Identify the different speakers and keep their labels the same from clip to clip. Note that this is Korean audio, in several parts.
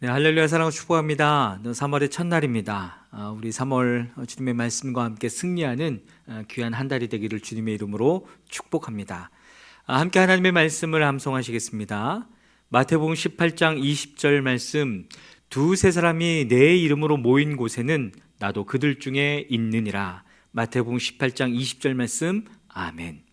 Speaker 1: 네, 할렐루야 사랑을 축복합니다. 3월의 첫날입니다. 우리 3월 주님의 말씀과 함께 승리하는 귀한 한 달이 되기를 주님의 이름으로 축복합니다. 함께 하나님의 말씀을 암송하시겠습니다. 마태복음 18장 20절 말씀, 두세 사람이 내 이름으로 모인 곳에는 나도 그들 중에 있느니라. 마태복음 18장 20절 말씀, 아멘.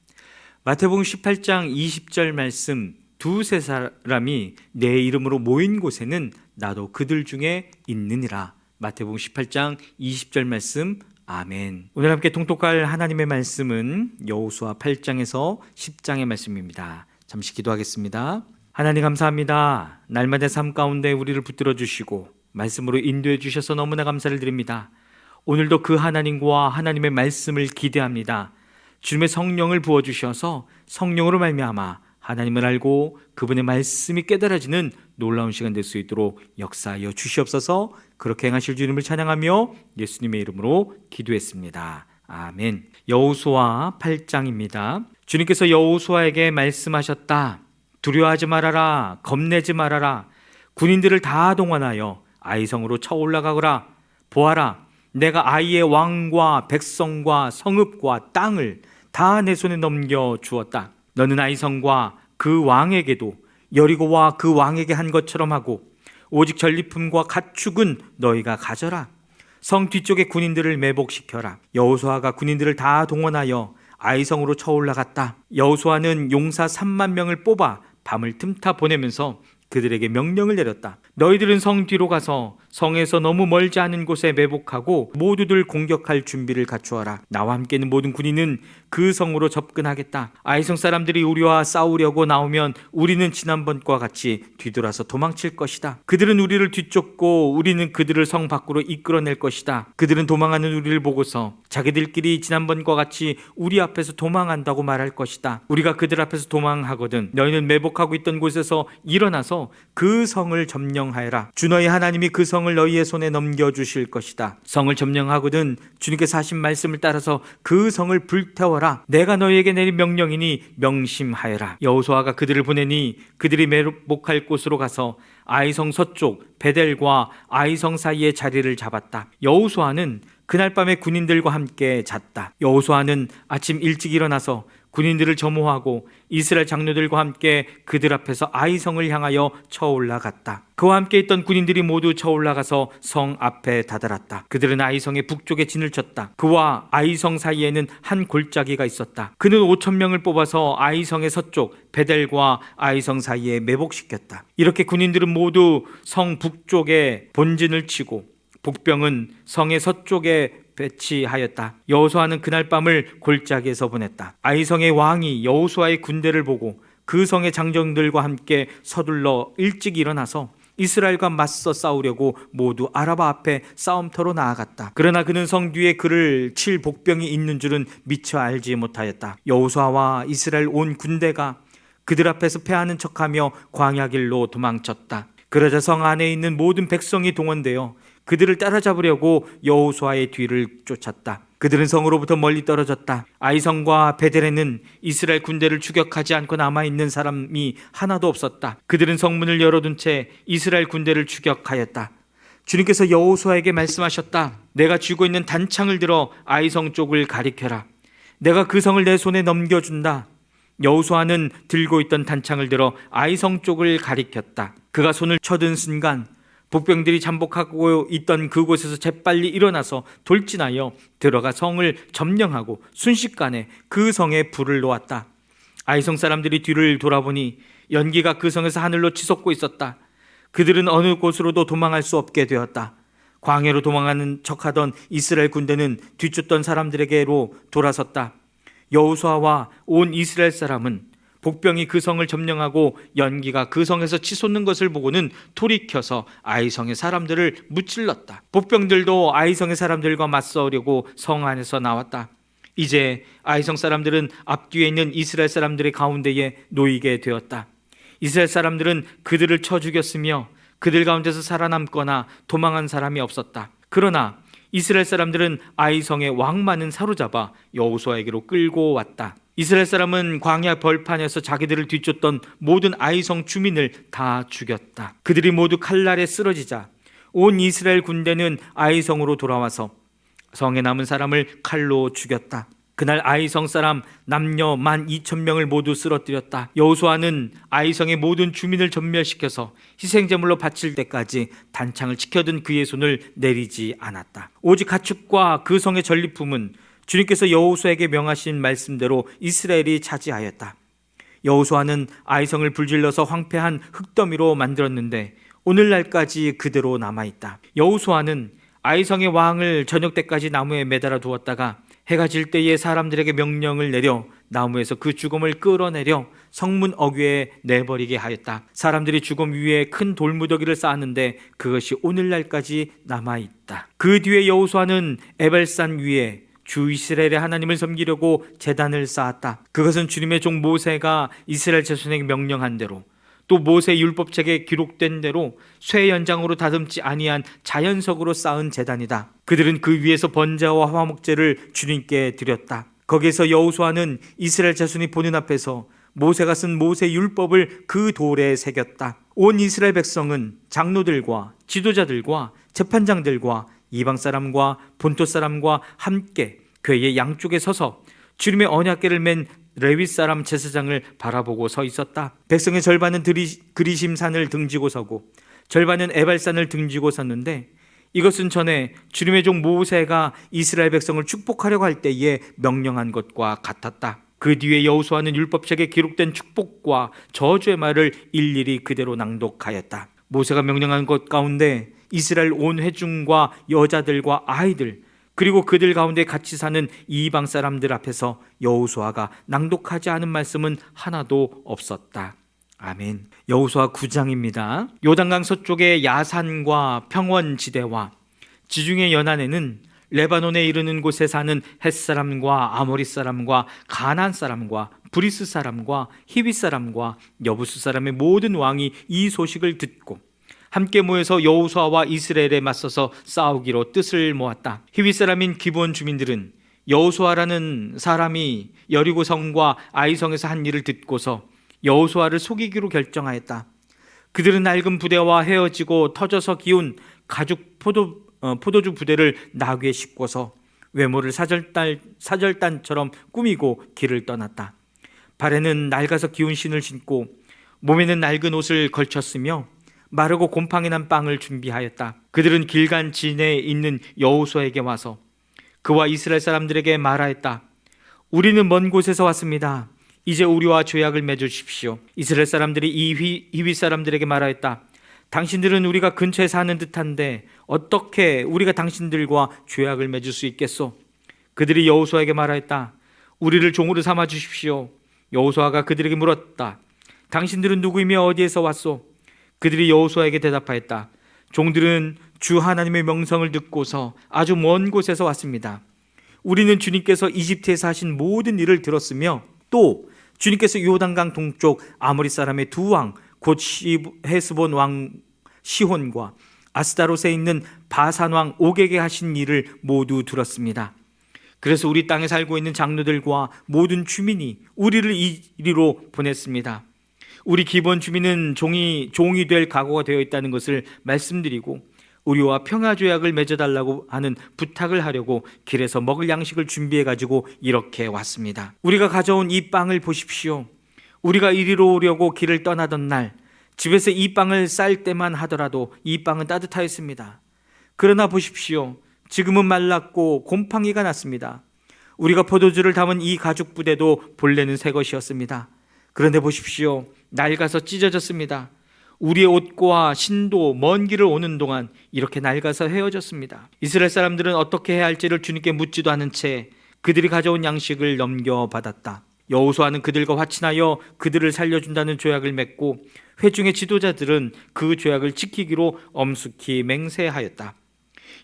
Speaker 1: 마태복음 18장 20절 말씀, 두세 사람이 내 이름으로 모인 곳에는 나도 그들 중에 있느니라. 마태복음 18장 20절 말씀, 아멘. 오늘 함께 통독할 하나님의 말씀은 여호수아 8장에서 10장의 말씀입니다. 잠시 기도하겠습니다. 하나님 감사합니다. 날마다 삶 가운데 우리를 붙들어 주시고 말씀으로 인도해 주셔서 너무나 감사를 드립니다. 오늘도 그 하나님과 하나님의 말씀을 기대합니다. 주님의 성령을 부어주셔서 성령으로 말미암아 하나님을 알고 그분의 말씀이 깨달아지는 놀라운 시간 될 수 있도록 역사하여 주시옵소서. 그렇게 행하실 주님을 찬양하며 예수님의 이름으로 기도했습니다. 아멘. 여호수아 8장입니다. 주님께서 여호수아에게 말씀하셨다. 두려워하지 말아라. 겁내지 말아라. 군인들을 다 동원하여 아이성으로 쳐 올라가거라. 보아라. 내가 아이의 왕과 백성과 성읍과 땅을 다 내 손에 넘겨 주었다. 너는 아이성과 그 왕에게도 여리고와 그 왕에게 한 것처럼 하고 오직 전리품과 가축은 너희가 가져라. 성 뒤쪽에 군인들을 매복시켜라. 여호수아가 군인들을 다 동원하여 아이성으로 쳐 올라갔다. 여호수아는 용사 3만 명을 뽑아 밤을 틈타 보내면서 그들에게 명령을 내렸다. 너희들은 성 뒤로 가서 성에서 너무 멀지 않은 곳에 매복하고 모두들 공격할 준비를 갖추어라. 나와 함께 있는 모든 군인은 그 성으로 접근하겠다. 아이성 사람들이 우리와 싸우려고 나오면 우리는 지난번과 같이 뒤돌아서 도망칠 것이다. 그들은 우리를 뒤쫓고 우리는 그들을 성 밖으로 이끌어낼 것이다. 그들은 도망하는 우리를 보고서 자기들끼리 지난번과 같이 우리 앞에서 도망한다고 말할 것이다. 우리가 그들 앞에서 도망하거든 너희는 매복하고 있던 곳에서 일어나서 그 성을 점령하여라. 주 너희 하나님이 그 성을 너희의 손에 넘겨주실 것이다. 성을 점령하거든 주님께서 하신 말씀을 따라서 그 성을 불태워라. 내가 너희에게 내린 명령이니 명심하여라. 여호수아가 그들을 보내니 그들이 매복할 곳으로 가서 아이성 서쪽 베델과 아이성 사이에 자리를 잡았다. 여호수아는 그날 밤에 군인들과 함께 잤다. 여호수아는 아침 일찍 일어나서 군인들을 점호하고 이스라엘 장로들과 함께 그들 앞에서 아이성을 향하여 쳐 올라갔다. 그와 함께 있던 군인들이 모두 쳐 올라가서 성 앞에 다다랐다. 그들은 아이성의 북쪽에 진을 쳤다. 그와 아이성 사이에는 한 골짜기가 있었다. 그는 5천 명을 뽑아서 아이성의 서쪽 베델과 아이성 사이에 매복시켰다. 이렇게 군인들은 모두 성 북쪽에 본진을 치고 복병은 성의 서쪽에 배치하였다. 여호수아는 그날 밤을 골짜기에서 보냈다. 아이성의 왕이 여호수아의 군대를 보고 그 성의 장정들과 함께 서둘러 일찍 일어나서 이스라엘과 맞서 싸우려고 모두 아라바 앞에 싸움터로 나아갔다. 그러나 그는 성 뒤에 그를 칠 복병이 있는 줄은 미처 알지 못하였다. 여호수아와 이스라엘 온 군대가 그들 앞에서 패하는 척하며 광야길로 도망쳤다. 그러자 성 안에 있는 모든 백성이 동원되어 그들을 따라잡으려고 여호수아의 뒤를 쫓았다. 그들은 성으로부터 멀리 떨어졌다. 아이성과 베델에는 이스라엘 군대를 추격하지 않고 남아있는 사람이 하나도 없었다. 그들은 성문을 열어둔 채 이스라엘 군대를 추격하였다. 주님께서 여호수아에게 말씀하셨다. 내가 쥐고 있는 단창을 들어 아이성 쪽을 가리켜라. 내가 그 성을 내 손에 넘겨준다. 여호수아는 들고 있던 단창을 들어 아이성 쪽을 가리켰다. 그가 손을 쳐든 순간 복병들이 잠복하고 있던 그곳에서 재빨리 일어나서 돌진하여 들어가 성을 점령하고 순식간에 그 성에 불을 놓았다. 아이성 사람들이 뒤를 돌아보니 연기가 그 성에서 하늘로 치솟고 있었다. 그들은 어느 곳으로도 도망할 수 없게 되었다. 광야로 도망하는 척하던 이스라엘 군대는 뒤쫓던 사람들에게로 돌아섰다. 여호수아와 온 이스라엘 사람은 복병이 그 성을 점령하고 연기가 그 성에서 치솟는 것을 보고는 돌이켜서 아이성의 사람들을 무찔렀다. 복병들도 아이성의 사람들과 맞서려고 성 안에서 나왔다. 이제 아이성 사람들은 앞뒤에 있는 이스라엘 사람들의 가운데에 놓이게 되었다. 이스라엘 사람들은 그들을 쳐 죽였으며 그들 가운데서 살아남거나 도망한 사람이 없었다. 그러나 이스라엘 사람들은 아이성의 왕만은 사로잡아 여호수아에게로 끌고 왔다. 이스라엘 사람은 광야 벌판에서 자기들을 뒤쫓던 모든 아이성 주민을 다 죽였다. 그들이 모두 칼날에 쓰러지자 온 이스라엘 군대는 아이성으로 돌아와서 성에 남은 사람을 칼로 죽였다. 그날 아이성 사람 남녀 12,000명을 모두 쓰러뜨렸다. 여호수아는 아이성의 모든 주민을 전멸시켜서 희생제물로 바칠 때까지 단창을 지켜든 그의 손을 내리지 않았다. 오직 가축과 그 성의 전리품은 주님께서 여호수아에게 명하신 말씀대로 이스라엘이 차지하였다. 여호수아는 아이성을 불질러서 황폐한 흙더미로 만들었는데 오늘날까지 그대로 남아있다. 여호수아는 아이성의 왕을 저녁 때까지 나무에 매달아 두었다가 해가 질 때에 사람들에게 명령을 내려 나무에서 그 죽음을 끌어내려 성문 어귀에 내버리게 하였다. 사람들이 죽음 위에 큰 돌무더기를 쌓았는데 그것이 오늘날까지 남아있다. 그 뒤에 여호수아는 에발산 위에 주 이스라엘의 하나님을 섬기려고 제단을 쌓았다. 그것은 주님의 종 모세가 이스라엘 자손에게 명령한 대로 또 모세 율법책에 기록된 대로 쇠 연장으로 다듬지 아니한 자연석으로 쌓은 제단이다. 그들은 그 위에서 번제와 화목제를 주님께 드렸다. 거기에서 여호수아는 이스라엘 자손이 보는 앞에서 모세가 쓴 모세 율법을 그 돌에 새겼다. 온 이스라엘 백성은 장로들과 지도자들과 재판장들과 이방 사람과 본토 사람과 함께 궤의 양쪽에 서서 주님의 언약궤를 맨 레위 사람 제사장을 바라보고 서 있었다. 백성의 절반은 그리심산을 등지고 서고 절반은 에발산을 등지고 섰는데 이것은 전에 주님의 종 모세가 이스라엘 백성을 축복하려고 할 때에 명령한 것과 같았다. 그 뒤에 여호수아는 율법책에 기록된 축복과 저주의 말을 일일이 그대로 낭독하였다. 모세가 명령한 것 가운데 이스라엘 온 회중과 여자들과 아이들 그리고 그들 가운데 같이 사는 이방 사람들 앞에서 여호수아가 낭독하지 않은 말씀은 하나도 없었다. 아멘. 여호수아 9장입니다. 요단강 서쪽의 야산과 평원지대와 지중해 연안에는 레바논에 이르는 곳에 사는 헷사람과 아모리 사람과 가나안 사람과 브리스 사람과 히위 사람과 여부스 사람의 모든 왕이 이 소식을 듣고 함께 모여서 여호수아와 이스라엘에 맞서서 싸우기로 뜻을 모았다. 히위 사람인 기브온 주민들은 여호수아라는 사람이 여리고 성과 아이성에서 한 일을 듣고서 여호수아를 속이기로 결정하였다. 그들은 낡은 부대와 헤어지고 터져서 기운 가죽 포도주 부대를 나귀에 싣고서 외모를 사절단처럼 꾸미고 길을 떠났다. 발에는 낡아서 기운 신을 신고 몸에는 낡은 옷을 걸쳤으며 마르고 곰팡이 난 빵을 준비하였다. 그들은 길간진에 있는 여호수아에게 와서 그와 이스라엘 사람들에게 말하였다. 우리는 먼 곳에서 왔습니다. 이제 우리와 조약을 맺으십시오. 이스라엘 사람들이 이 히위 사람들에게 말하였다. 당신들은 우리가 근처에 사는 듯한데 어떻게 우리가 당신들과 조약을 맺을 수 있겠소? 그들이 여호수아에게 말하였다. 우리를 종으로 삼아 주십시오. 여호수아가 그들에게 물었다. 당신들은 누구이며 어디에서 왔소? 그들이 여호수아에게 대답하였다. 종들은 주 하나님의 명성을 듣고서 아주 먼 곳에서 왔습니다. 우리는 주님께서 이집트에서 하신 모든 일을 들었으며 또 주님께서 요단강 동쪽 아모리 사람의 두 왕 곧 헤스본 왕 시혼과 아스타롯에 있는 바산 왕 옥에게 하신 일을 모두 들었습니다. 그래서 우리 땅에 살고 있는 장로들과 모든 주민이 우리를 이리로 보냈습니다. 우리 기본 주민은 종이 될 각오가 되어 있다는 것을 말씀드리고 우리와 평화조약을 맺어달라고 하는 부탁을 하려고 길에서 먹을 양식을 준비해가지고 이렇게 왔습니다. 우리가 가져온 이 빵을 보십시오. 우리가 이리로 오려고 길을 떠나던 날 집에서 이 빵을 쌀 때만 하더라도 이 빵은 따뜻하였습니다. 그러나 보십시오. 지금은 말랐고 곰팡이가 났습니다. 우리가 포도주를 담은 이 가죽 부대도 본래는 새 것이었습니다. 그런데 보십시오. 낡아서 찢어졌습니다. 우리의 옷과 신도 먼 길을 오는 동안 이렇게 낡아서 헤어졌습니다. 이스라엘 사람들은 어떻게 해야 할지를 주님께 묻지도 않은 채 그들이 가져온 양식을 넘겨받았다. 여호수아는 그들과 화친하여 그들을 살려준다는 조약을 맺고 회중의 지도자들은 그 조약을 지키기로 엄숙히 맹세하였다.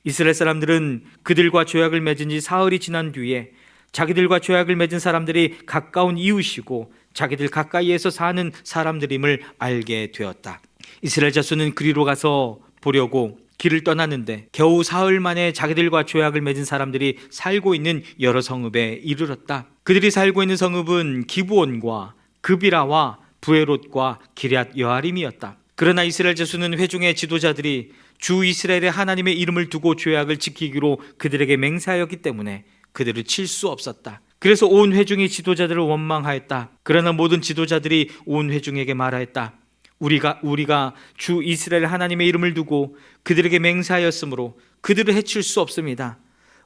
Speaker 1: 이스라엘 사람들은 그들과 조약을 맺은 지 사흘이 지난 뒤에 자기들과 조약을 맺은 사람들이 가까운 이웃이고 자기들 가까이에서 사는 사람들임을 알게 되었다. 이스라엘 자손은 그리로 가서 보려고 길을 떠났는데 겨우 사흘 만에 자기들과 조약을 맺은 사람들이 살고 있는 여러 성읍에 이르렀다. 그들이 살고 있는 성읍은 기브온과 그비라와 부에롯과 기럇 여아림이었다. 그러나 이스라엘 자손은 회중의 지도자들이 주 이스라엘의 하나님의 이름을 두고 조약을 지키기로 그들에게 맹세하였기 때문에 그들을 칠 수 없었다. 그래서 온 회중이 지도자들을 원망하였다. 그러나 모든 지도자들이 온 회중에게 말하였다. 우리가 주 이스라엘 하나님의 이름을 두고 그들에게 맹세하였으므로 그들을 해칠 수 없습니다.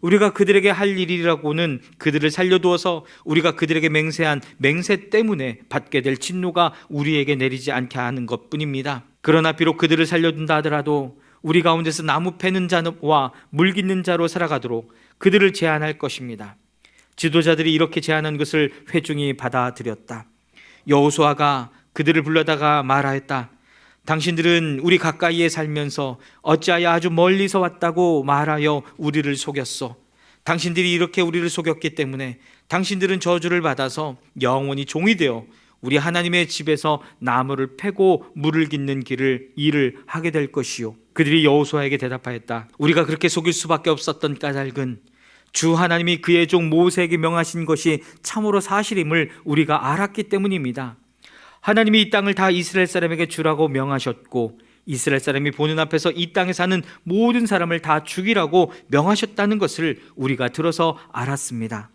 Speaker 1: 우리가 그들에게 할 일이라고는 그들을 살려두어서 우리가 그들에게 맹세한 맹세 때문에 받게 될 진노가 우리에게 내리지 않게 하는 것뿐입니다. 그러나 비록 그들을 살려둔다 하더라도 우리 가운데서 나무 패는 자와 물 깃는 자로 살아가도록 그들을 제한할 것입니다. 지도자들이 이렇게 제안한 것을 회중이 받아들였다. 여호수아가 그들을 불러다가 말하였다. 당신들은 우리 가까이에 살면서 어찌하여 아주 멀리서 왔다고 말하여 우리를 속였소. 당신들이 이렇게 우리를 속였기 때문에 당신들은 저주를 받아서 영원히 종이 되어 우리 하나님의 집에서 나무를 패고 물을 깃는 일을 하게 될 것이요. 그들이 여호수아에게 대답하였다. 우리가 그렇게 속일 수밖에 없었던 까닭은 주 하나님이 그의 종 모세에게 명하신 것이 참으로 사실임을 우리가 알았기 때문입니다. 하나님이 이 땅을 다 이스라엘 사람에게 주라고 명하셨고 이스라엘 사람이 보는 앞에서 이 땅에 사는 모든 사람을 다 죽이라고 명하셨다는 것을 우리가 들어서 알았습니다.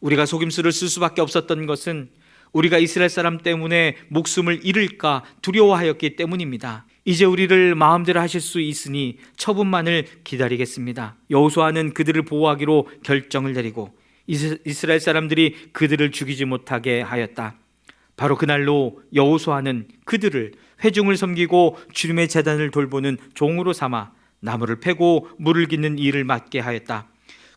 Speaker 1: 우리가 속임수를 쓸 수밖에 없었던 것은 우리가 이스라엘 사람 때문에 목숨을 잃을까 두려워하였기 때문입니다. 이제 우리를 마음대로 하실 수 있으니 처분만을 기다리겠습니다. 여호수아는 그들을 보호하기로 결정을 내리고 이스라엘 사람들이 그들을 죽이지 못하게 하였다. 바로 그날로 여호수아는 그들을 회중을 섬기고 주님의 제단을 돌보는 종으로 삼아 나무를 패고 물을 깃는 일을 맡게 하였다.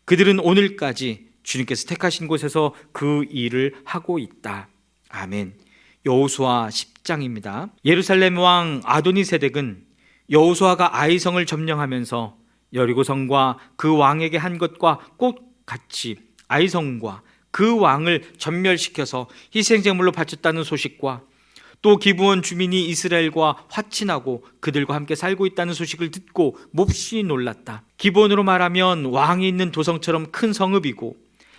Speaker 1: 그들은 오늘까지 주님께서 택하신 곳에서 그 일을 하고 있다. 아멘. 여호수아 10장입니다. 예루살렘 왕 아도니세덱은 여호수아가 아이성을 점령하면서 여리고성과 그 왕에게 한 것과 똑같이 아이성과 그 왕을 전멸시켜서 희생제물로 바쳤다는 소식과 또 기브온 주민이 이스라엘과 화친하고 그들과 함께 살고 있다는 소식을 듣고 몹시 놀랐다. 기브온으로 말하면 왕이 있는 도성처럼 큰 성읍이고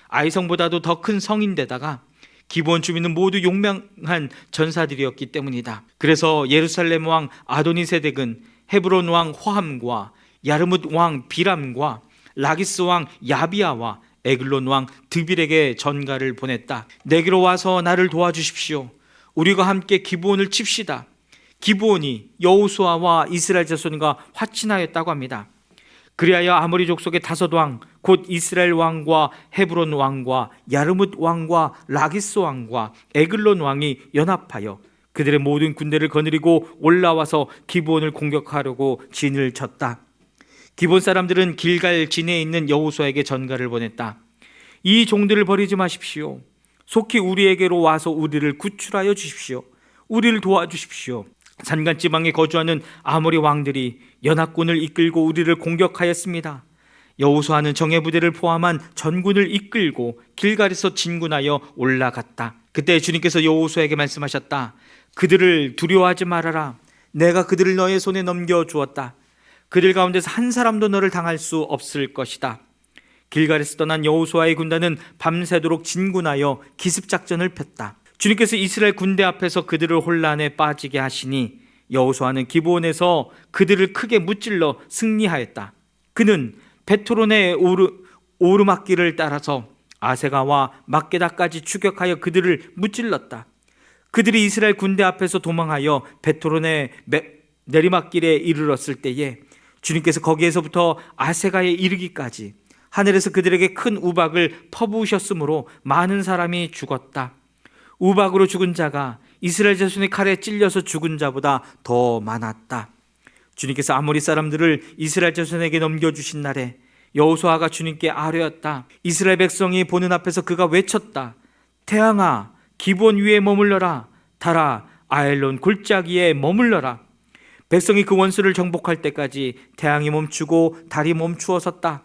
Speaker 1: 아이성보다도 더 큰 성인데다가 기브온 주민은 모두 용맹한 전사들이었기 때문이다. 그래서 예루살렘 왕 아도니세덱은 헤브론 왕 호함과 야르뭇 왕 비람과 라기스 왕 야비아와 에글론 왕 드빌에게 전가를 보냈다. 내게로 와서 나를 도와주십시오. 우리가 함께 기브온을 칩시다. 기브온이 여호수아와 이스라엘 자손과 화친하였다고 합니다. 그리하여 아모리 족속의 5왕 곧 이스라엘 왕과 헤브론 왕과 야르뭇 왕과 라기스 왕과 에글론 왕이 연합하여 그들의 모든 군대를 거느리고 올라와서 기브온을 공격하려고 진을 쳤다. 기브온 사람들은 길갈 진에 있는 여호수아에게 전가를 보냈다. 이 종들을 버리지 마십시오. 속히 우리에게로 와서 우리를 구출하여 주십시오. 우리를 도와주십시오. 산간지방에 거주하는 아모리 왕들이 연합군을 이끌고 우리를 공격하였습니다. 여호수아는 정예부대를 포함한 전군을 이끌고 길갈에서 진군하여 올라갔다. 그때 주님께서 여호수아에게 말씀하셨다. 그들을 두려워하지 말아라. 내가 그들을 너의 손에 넘겨주었다. 그들 가운데서 한 사람도 너를 당할 수 없을 것이다. 길갈에서 떠난 여호수아의 군단은 밤새도록 진군하여 기습작전을 폈다. 주님께서 이스라엘 군대 앞에서 그들을 혼란에 빠지게 하시니 여호수아는 기브온에서 그들을 크게 무찔러 승리하였다. 그는 베토론의 오르막길을 따라서 아세가와 막게다까지 추격하여 그들을 무찔렀다. 그들이 이스라엘 군대 앞에서 도망하여 베토론의 내리막길에 이르렀을 때에 주님께서 거기에서부터 아세가에 이르기까지 하늘에서 그들에게 큰 우박을 퍼부으셨으므로 많은 사람이 죽었다. 우박으로 죽은 자가 이스라엘 자손의 칼에 찔려서 죽은 자보다 더 많았다. 주님께서 아모리 사람들을 이스라엘 자손에게 넘겨주신 날에 여호수아가 주님께 아뢰었다. 이스라엘 백성이 보는 앞에서 그가 외쳤다. 태양아 기브온 위에 머물러라. 달아 아엘론 골짜기에 머물러라. 백성이 그 원수를 정복할 때까지 태양이 멈추고 달이 멈추어 섰다.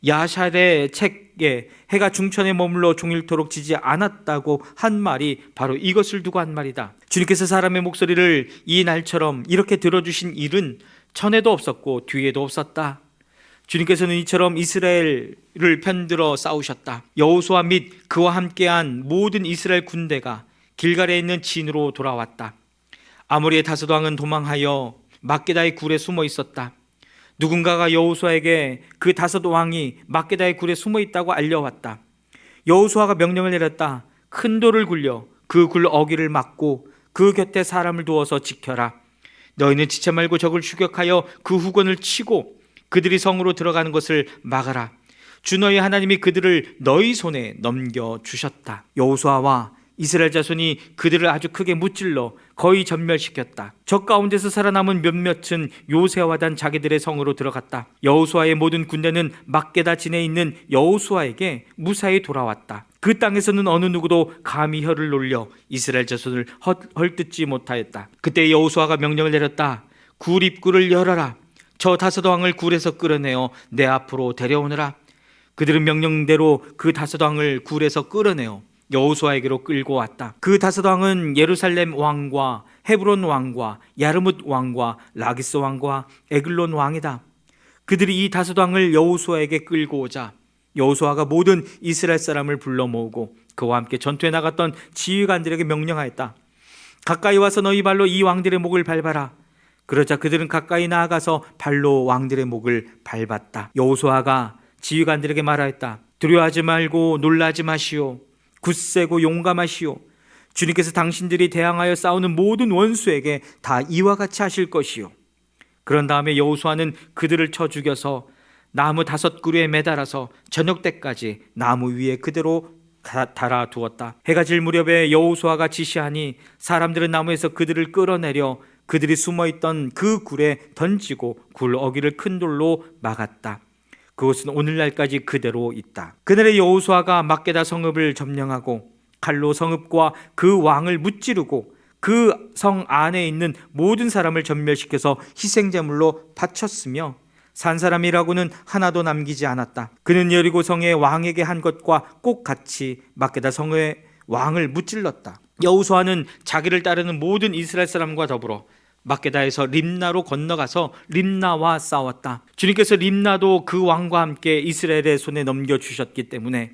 Speaker 1: 야샬의 책에 해가 중천에 머물러 종일토록 지지 않았다고 한 말이 바로 이것을 두고 한 말이다. 주님께서 사람의 목소리를 이 날처럼 이렇게 들어주신 일은 전에도 없었고 뒤에도 없었다. 주님께서는 이처럼 이스라엘을 편들어 싸우셨다. 여호수아 및 그와 함께한 모든 이스라엘 군대가 길갈에 있는 진으로 돌아왔다. 아모리의 다섯 왕은 도망하여 막게다의 굴에 숨어 있었다. 누군가가 여호수아에게 그 다섯 왕이 막게다의 굴에 숨어 있다고 알려왔다. 여호수아가 명령을 내렸다. 큰 돌을 굴려 그 굴 어귀를 막고 그 곁에 사람을 두어서 지켜라. 너희는 지체 말고 적을 추격하여 그 후건을 치고 그들이 성으로 들어가는 것을 막아라. 주 너희 하나님이 그들을 너희 손에 넘겨주셨다. 여호수아와 이스라엘 자손이 그들을 아주 크게 무찔러 거의 전멸시켰다. 적 가운데서 살아남은 몇몇은 요새와 단 자기들의 성으로 들어갔다. 여호수아의 모든 군대는 막게다 진에 있는 여호수아에게 무사히 돌아왔다. 그 땅에서는 어느 누구도 감히 혀를 놀려 이스라엘 자손을 헐뜯지 못하였다. 그때 여호수아가 명령을 내렸다. 굴 입구를 열어라. 저 다섯 왕을 굴에서 끌어내어 내 앞으로 데려오너라. 그들은 명령대로 그 다섯 왕을 굴에서 끌어내어 여호수아에게로 끌고 왔다. 그 다섯 왕은 예루살렘 왕과 헤브론 왕과 야르뭇 왕과 라기스 왕과 에글론 왕이다. 그들이 이 다섯 왕을 여호수아에게 끌고 오자 여호수아가 모든 이스라엘 사람을 불러 모으고 그와 함께 전투에 나갔던 지휘관들에게 명령하였다. 가까이 와서 너희 발로 이 왕들의 목을 밟아라. 그러자 그들은 가까이 나아가서 발로 왕들의 목을 밟았다. 여호수아가 지휘관들에게 말하였다. 두려워하지 말고 놀라지 마시오. 굳세고 용감하시오. 주님께서 당신들이 대항하여 싸우는 모든 원수에게 다 이와 같이 하실 것이요. 그런 다음에 여호수아는 그들을 쳐 죽여서 나무 5그루에 매달아서 저녁 때까지 나무 위에 그대로 달아두었다. 해가 질 무렵에 여호수아가 지시하니 사람들은 나무에서 그들을 끌어내려 그들이 숨어있던 그 굴에 던지고 굴 어귀를 큰 돌로 막았다. 그것은 오늘날까지 그대로 있다. 그날의 여호수아가 막게다 성읍을 점령하고 칼로 성읍과 그 왕을 무찌르고 그 성 안에 있는 모든 사람을 전멸시켜서 희생제물로 바쳤으며 산 사람이라고는 하나도 남기지 않았다. 그는 여리고 성의 왕에게 한 것과 꼭 같이 막게다 성의 왕을 무찔렀다. 여호수아는 자기를 따르는 모든 이스라엘 사람과 더불어 막게다에서 림나로 건너가서 림나와 싸웠다. 주님께서 림나도 그 왕과 함께 이스라엘의 손에 넘겨주셨기 때문에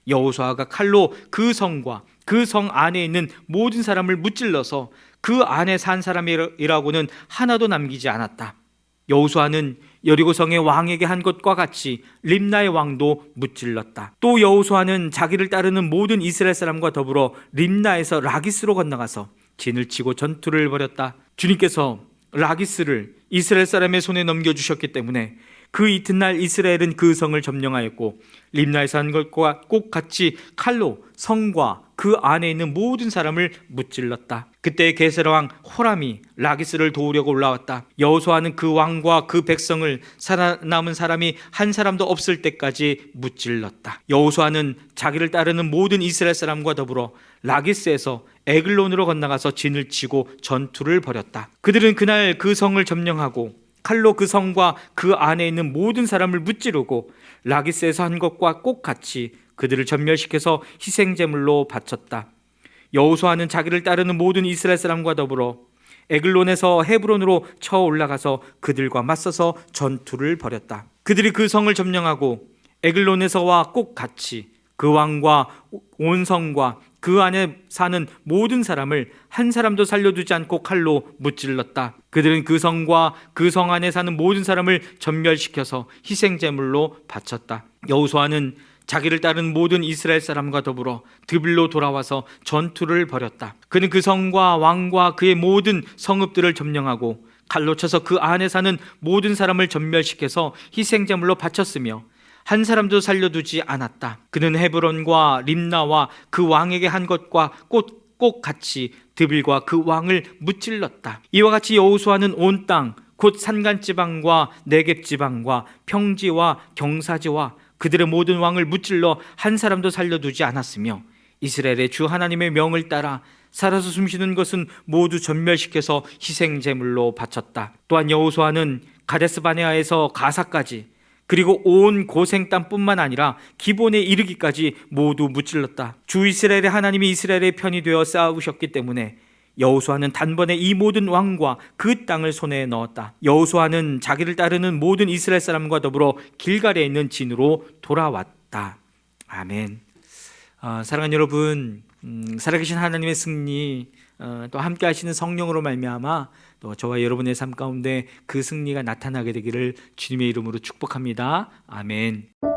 Speaker 1: 여호수아가 칼로 그 성과 그 성 안에 있는 모든 사람을 무찔러서 그 안에 산 사람이라고는 하나도 남기지 않았다. 여호수아는 여리고 성의 왕에게 한 것과 같이 림나의 왕도 무찔렀다. 또 여호수아는 자기를 따르는 모든 이스라엘 사람과 더불어 림나에서 라기스로 건너가서 진을 치고 전투를 벌였다. 주님께서 라기스를 이스라엘 사람의 손에 넘겨주셨기 때문에 그 이튿날 이스라엘은 그 성을 점령하였고 림나에서 한 것과 꼭 같이 칼로 성과 그 안에 있는 모든 사람을 무찔렀다. 그때 게세라 왕 호람이 라기스를 도우려고 올라왔다. 여호수아는 그 왕과 그 백성을 살아남은 사람이 한 사람도 없을 때까지 무찔렀다. 여호수아는 자기를 따르는 모든 이스라엘 사람과 더불어 라기스에서 에글론으로 건너가서 진을 치고 전투를 벌였다. 그들은 그날 그 성을 점령하고 칼로 그 성과 그 안에 있는 모든 사람을 무찌르고 라기스에서 한 것과 꼭 같이 그들을 전멸시켜서 희생제물로 바쳤다. 여호수아는 자기를 따르는 모든 이스라엘 사람과 더불어 에글론에서 헤브론으로 쳐 올라가서 그들과 맞서서 전투를 벌였다. 그들이 그 성을 점령하고 에글론에서와 꼭 같이 그 왕과 온 성과 그 안에 사는 모든 사람을 한 사람도 살려두지 않고 칼로 무찔렀다. 그들은 그 성과 그 성 안에 사는 모든 사람을 전멸시켜서 희생제물로 바쳤다. 여호수아는 자기를 따른 모든 이스라엘 사람과 더불어 드빌로 돌아와서 전투를 벌였다. 그는 그 성과 왕과 그의 모든 성읍들을 점령하고 칼로 쳐서 그 안에 사는 모든 사람을 전멸시켜서 희생제물로 바쳤으며 한 사람도 살려두지 않았다. 그는 헤브론과 림나와 그 왕에게 한 것과 꼭 같이 드빌과 그 왕을 무찔렀다. 이와 같이 여호수아는 온 땅 곧 산간지방과 네겝지방과 평지와 경사지와 그들의 모든 왕을 무찔러 한 사람도 살려두지 않았으며 이스라엘의 주 하나님의 명을 따라 살아서 숨쉬는 것은 모두 전멸시켜서 희생제물로 바쳤다. 또한 여호수아는 가데스 바네아에서 가사까지 그리고 온 고생 땅뿐만 아니라 기본에 이르기까지 모두 무찔렀다. 주 이스라엘의 하나님이 이스라엘의 편이 되어 싸우셨기 때문에 여호수아는 단번에 이 모든 왕과 그 땅을 손에 넣었다. 여호수아는 자기를 따르는 모든 이스라엘 사람과 더불어 길갈에 있는 진으로 돌아왔다. 아멘. 사랑하는 여러분, 살아계신 하나님의 승리, 또 함께 하시는 성령으로 말미암아 또 저와 여러분의 삶 가운데 그 승리가 나타나게 되기를 주님의 이름으로 축복합니다. 아멘.